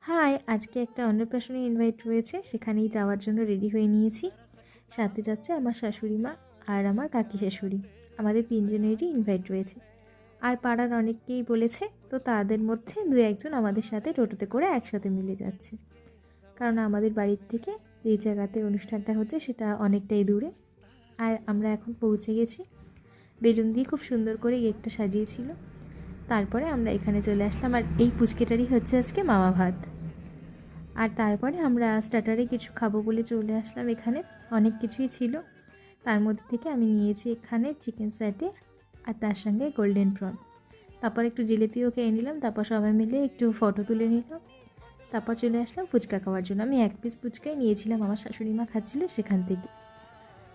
High, আজকে একটা অন্নপ্রাশনে invite রয়েছে, সেখানেই যাওয়ার জন্য রেডি হয়ে নিয়েছি। সাথে যাচ্ছে আমার শাশুড়ি মা আর আমার কাকি শাশুড়ি। আমাদের তিনজনেরই ইনভাইট রয়েছে। আর পাড়ার অনেককেই বলেছে, তো তাদের মধ্যে দু একজন আমাদের সাথে টোটোতে করে একসাথে মিলে যাচ্ছে। কারণ আমাদের বাড়ির থেকে যেই জায়গাতে অনুষ্ঠানটা হচ্ছে সেটা অনেকটাই দূরে। আর আমরা এখন পৌঁছে গেছি। বেলুন দিয়ে খুব সুন্দর করে গেটটা সাজিয়েছিল। তারপরে আমরা এখানে চলে আসলাম, আর এই পুচকেটারই হচ্ছে আজকে মামা ভাত। আর তারপরে আমরা স্টার্টারে কিছু খাবো বলে চলে আসলাম। এখানে অনেক কিছুই ছিল, তার মধ্যে থেকে আমি নিয়েছি এখানে চিকেন স্যাটে আর তার সঙ্গে গোল্ডেন প্রন। তারপর একটু জিলিপিও খেয়ে নিলাম, তারপর সবাই মিলে একটু ফটো তুলে নিলাম। তারপর চলে আসলাম ফুচকা খাওয়ার জন্য। আমি এক পিস ফুচকাই নিয়েছিলাম, আমার শাশুড়ি মা খাচ্ছিল সেখান থেকে।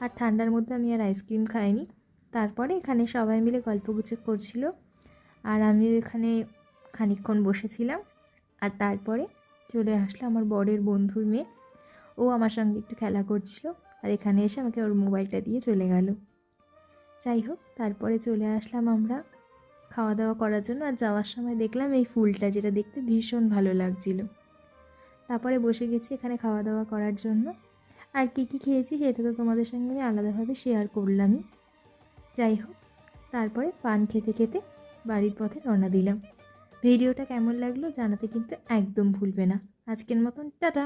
আর ঠান্ডার মধ্যে আমি আর আইসক্রিম খাইনি। তারপরে এখানে সবাই মিলে গল্পগুজব করছিল, আর আমিও এখানে খানিকক্ষণ বসেছিলাম। আর তারপরে চলে আসলো আমার বরের বন্ধুর মেয়ে, ও আমার সঙ্গে একটু খেলা করছিল, আর এখানে এসে আমাকে ওর মোবাইলটা দিয়ে চলে গেল। যাই হোক, তারপরে চলে আসলাম আমরা খাওয়া দাওয়া করার জন্য। আর যাওয়ার সময় দেখলাম এই ফুলটা, যেটা দেখতে ভীষণ ভালো লাগছিল। তারপরে বসে গেছি এখানে খাওয়া দাওয়া করার জন্য। আর কী কী খেয়েছি সেটা তো তোমাদের সঙ্গে আমি আলাদাভাবে শেয়ার করলামই। যাই হোক, তারপরে পান খেতে খেতে বাড়ির পথে রওনা দিলাম। ভিডিওটা কেমন লাগলো জানাতে কিন্তু একদম ভুলবে না। আজকের মতন টাটা।